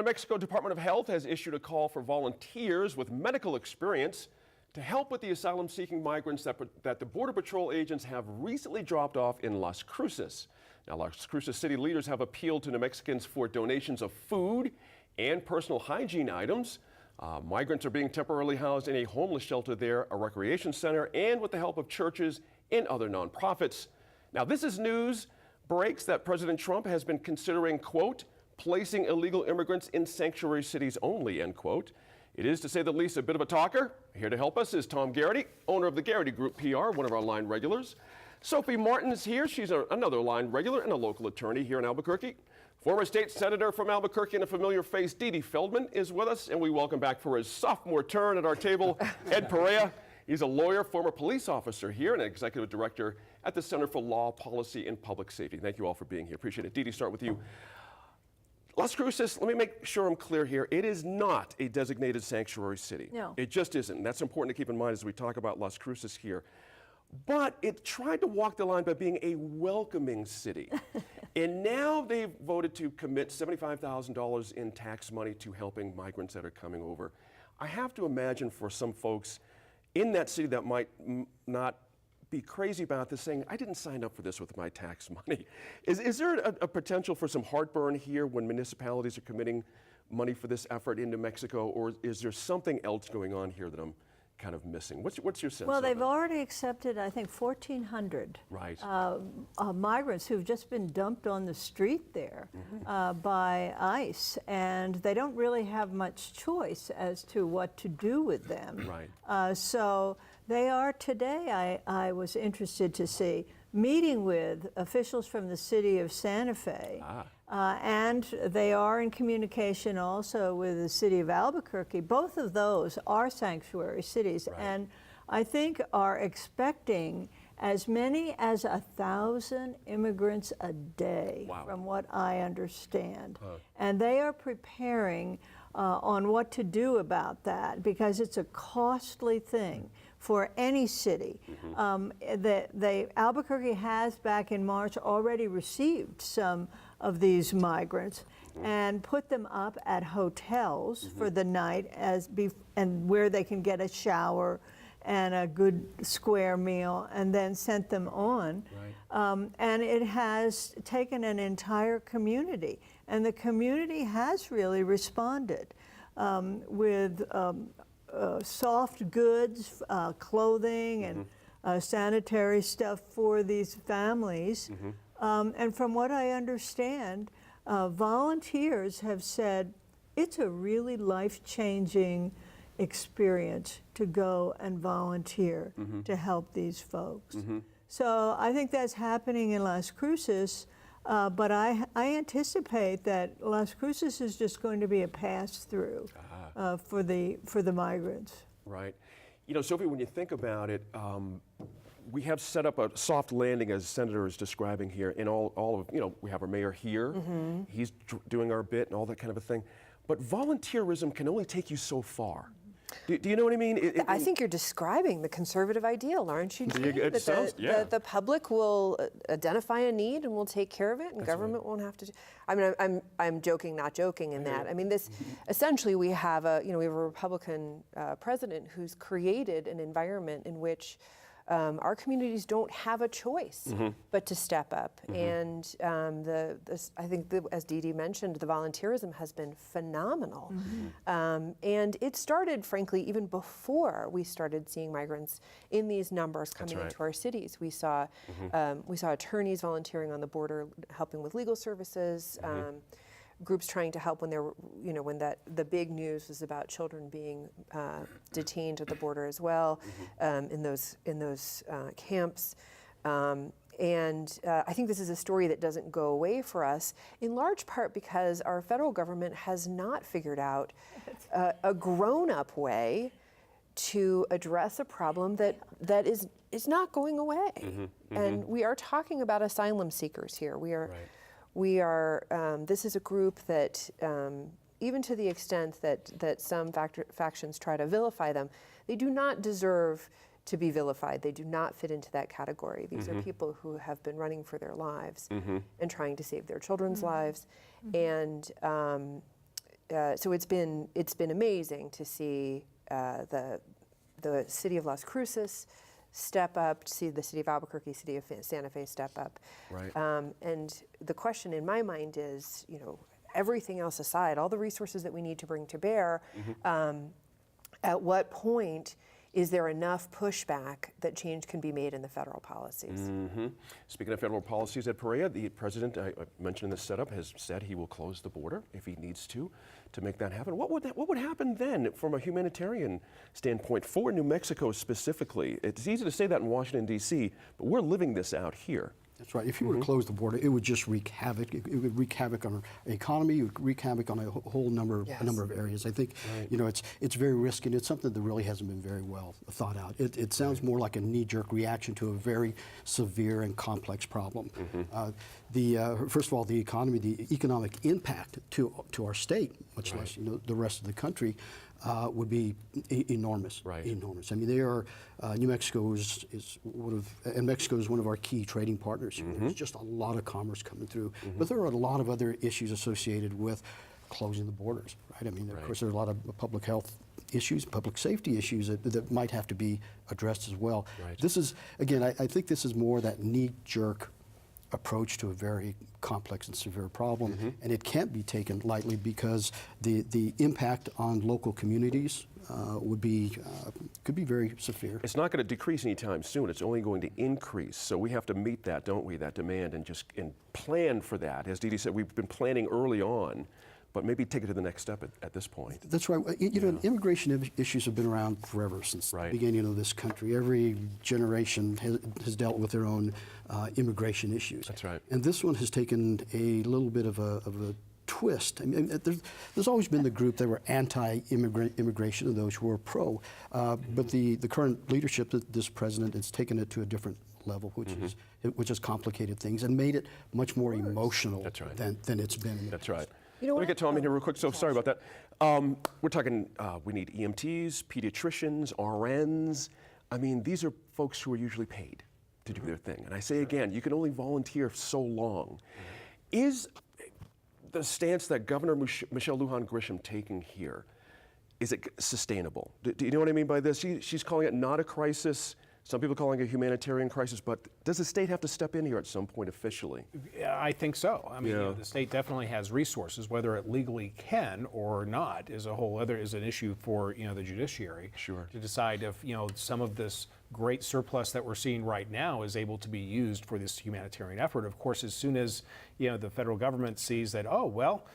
The New Mexico Department of Health has issued a call for volunteers with medical experience to help with the asylum-seeking migrants that the Border Patrol agents have recently dropped off in Las Cruces. Now, Las Cruces city leaders have appealed to New Mexicans for donations of food and personal hygiene items. Migrants are being temporarily housed in a homeless shelter there, a recreation center, and with the help of churches and other nonprofits. Now, this is news breaks that President Trump has been considering, quote, placing illegal immigrants in sanctuary cities only, end quote. It is, to say the least, a bit of a talker. Here to help us is Tom Garrity, owner of the Garrity Group PR, one of our line regulars. Sophie Martin is here. She's another line regular and a local attorney here in Albuquerque. Former state senator from Albuquerque and a familiar face, Dede Feldman, is with us, and we welcome back for his sophomore turn at our table, Ed Perea. He's a lawyer, former police officer here, and executive director at the Center for Law, Policy, and Public Safety. Thank you all for being here. Appreciate it. Dede, start with you. Las Cruces, let me make sure I'm clear here. It is not a designated sanctuary city. No. It just isn't. That's important to keep in mind as we talk about Las Cruces here. But it tried to walk the line by being a welcoming city. And now they've voted to commit $75,000 in tax money to helping migrants that are coming over. I have to imagine for some folks in that city that might not be crazy about this, saying, I didn't sign up for this with my tax money. Is there a potential for some heartburn here when municipalities are committing money for this effort in New Mexico, or is there something else going on here that I'm kind of missing? What's your sense Well, of they've it? already accepted, I think, 1,400 Right. migrants who've just been dumped on the street there by ICE, and they don't really have much choice as to what to do with them. Right. So they are today, I was interested to see, meeting with officials from the city of Santa Fe. And they are in communication also with the city of Albuquerque. Both of those are sanctuary cities, Right. and I think are expecting as many as 1,000 immigrants a day, Wow. from what I understand. And they are preparing on what to do about that, because it's a costly thing for any city. Albuquerque has, back in March, already received some of these migrants and put them up at hotels for the night and where they can get a shower and a good square meal, and then sent them on. Right. And it has taken an entire community, and the community has really responded with soft goods, clothing, and sanitary stuff for these families. And from what I understand, volunteers have said it's a really life-changing experience to go and volunteer to help these folks. So I think that's happening in Las Cruces, but I anticipate that Las Cruces is just going to be a pass-through for the migrants. Right. You know, Sophie, when you think about it, we have set up a soft landing, as Senator is describing here, in all of, you know, we have our mayor here, he's doing our bit and all that kind of a thing. But volunteerism can only take you so far. Do you know what I mean? I think you're describing the conservative ideal, aren't you, Dede? It sounds, yeah. The public will identify a need and will take care of it, and That's government right. won't have to. I mean, I'm joking, not joking in that. I mean, this essentially we have a Republican president who's created an environment in which our communities don't have a choice but to step up. And I think, as Dede mentioned, the volunteerism has been phenomenal. And it started, frankly, even before we started seeing migrants in these numbers coming into our cities. We saw attorneys volunteering on the border, helping with legal services. Groups trying to help when there were, when the big news was about children being detained at the border as well, in those camps. And I think this is a story that doesn't go away for us, in large part because our federal government has not figured out a grown-up way to address a problem that is not going away. And we are talking about asylum seekers here. We are, this is a group that, even to the extent that some factions try to vilify them, they do not deserve to be vilified. They do not fit into that category. These are people who have been running for their lives and trying to save their children's lives. And so it's been amazing to see the city of Las Cruces step up, to see the city of Albuquerque, city of Santa Fe step up. Right. And the question in my mind is, everything else aside, all the resources that we need to bring to bear, at what point is there enough pushback that change can be made in the federal policies? Speaking of federal policies, Ed Perea, the president, I mentioned in the setup, has said he will close the border if he needs to make that happen. What would happen then from a humanitarian standpoint for New Mexico specifically? It's easy to say that in Washington, D.C., but we're living this out here. That's right. If you were to close the border, it would just wreak havoc. It would wreak havoc on our economy. It would wreak havoc on a whole number of areas. I think, it's very risky, and it's something that really hasn't been very well thought out. It sounds more like a knee-jerk reaction to a very severe and complex problem. First of all, the economy, the economic impact to our state, much less the rest of the country, would be enormous. Right. Enormous. I mean, New Mexico is Mexico is one of our key trading partners. There's just a lot of commerce coming through, but there are a lot of other issues associated with closing the borders. Right. I mean, of course, there are a lot of public health issues, public safety issues that might have to be addressed as well. Right. This is, again, I think this is more that knee-jerk approach to a very complex and severe problem, and it can't be taken lightly because the impact on local communities could be very severe. It's not going to decrease anytime soon. It's only going to increase. So we have to meet that, don't we, that demand, and plan for that. As Dee Dee said, we've been planning early on, but maybe take it to the next step at this point. That's right. Immigration issues have been around forever, since the beginning of this country. Every generation has dealt with their own immigration issues. That's right. And this one has taken a little bit of a twist. I mean, there's always been the group that were anti-immigration and those who were pro. But the current leadership, this president, has taken it to a different level, which has complicated things and made it much more emotional than it's been. That's right. Let me get Tom in here real quick. So sorry about that. We're talking, we need EMTs, pediatricians, RNs. I mean, these are folks who are usually paid to do their thing. And I say again, you can only volunteer so long. Is the stance that Governor Michelle Lujan Grisham taking here, is it sustainable? Do you know what I mean by this? She's calling it not a crisis. Some people calling it a humanitarian crisis, but does the state have to step in here at some point officially? Yeah, I think so. I mean, the state definitely has resources. Whether it legally can or not is an issue for the judiciary to decide if some of this great surplus that we're seeing right now is able to be used for this humanitarian effort. Of course, as soon as the federal government sees that, oh well,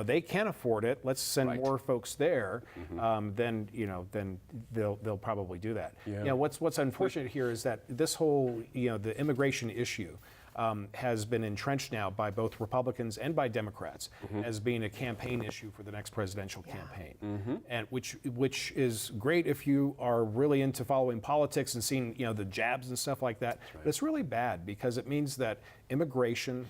they can afford it, let's send more folks there, then they'll probably do that. What's unfortunate here is that this whole the immigration issue has been entrenched now by both Republicans and by Democrats as being a campaign issue for the next presidential campaign, and which is great if you are really into following politics and seeing the jabs and stuff like that. But it's really bad because it means that immigration,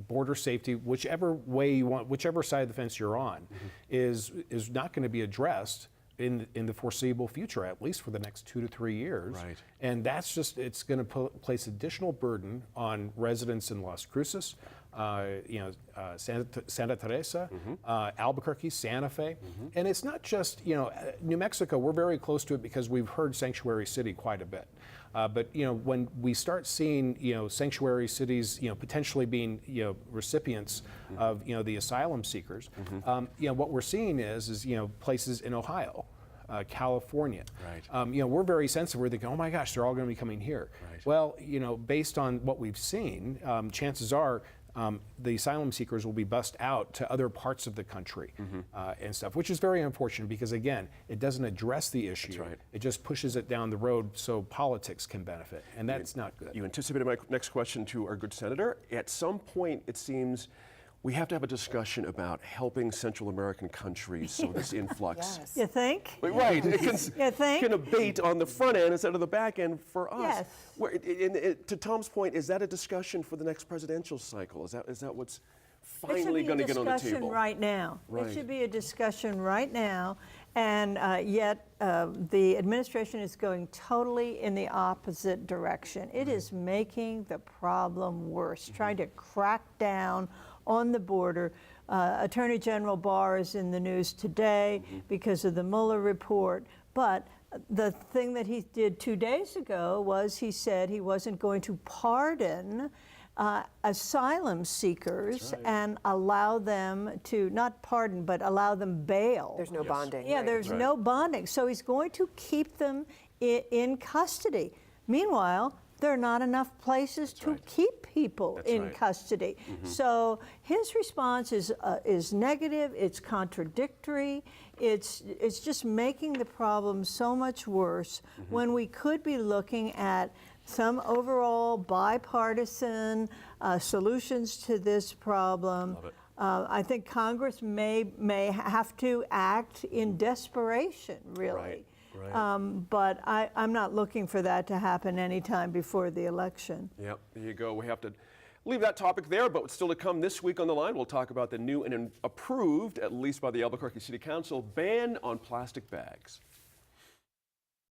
border safety, whichever way you want, whichever side of the fence you're on, is not going to be addressed in the foreseeable future, at least for the next 2 to 3 years. Right. And that's it's going to place additional burden on residents in Las Cruces, Santa Teresa, Albuquerque, Santa Fe. And it's not just, New Mexico, we're very close to it because we've heard Sanctuary City quite a bit. But when we start seeing sanctuary cities potentially being recipients of the asylum seekers, what we're seeing is places in Ohio, California. We're very sensitive. We're thinking, oh my gosh, they're all going to be coming here. Well, based on what we've seen, chances are the asylum seekers will be bussed out to other parts of the country and stuff, which is very unfortunate because, again, it doesn't address the issue. It just pushes it down the road so politics can benefit, and that's not good. You anticipated my next question to our good senator. At some point, it seems we have to have a discussion about helping Central American countries so this influx. You think? Right. It You can abate on the front end instead of the back end for us. Yes. To Tom's point, is that a discussion for the next presidential cycle? Is that what's finally going to get on the table? It should be a discussion right now. Right. It should be a discussion right now, and yet the administration is going totally in the opposite direction. It is making the problem worse, trying to crack down on the border Attorney General Barr is in the news today because of the Mueller report, but the thing that he did 2 days ago was he said he wasn't going to pardon asylum seekers and allow them to, not pardon, but allow them bail. There's no bonding. Yeah, right. there's no bonding. So he's going to keep them in custody. Meanwhile, there are not enough places to keep people in custody. So his response is negative, it's contradictory, it's just making the problem so much worse when we could be looking at some overall bipartisan solutions to this problem. Love it. I think Congress may have to act in desperation, really. Right. But I'm not looking for that to happen anytime before the election. Yep, there you go. We have to leave that topic there, but still to come this week on the line, we'll talk about the new and approved, at least by the Albuquerque City Council, ban on plastic bags.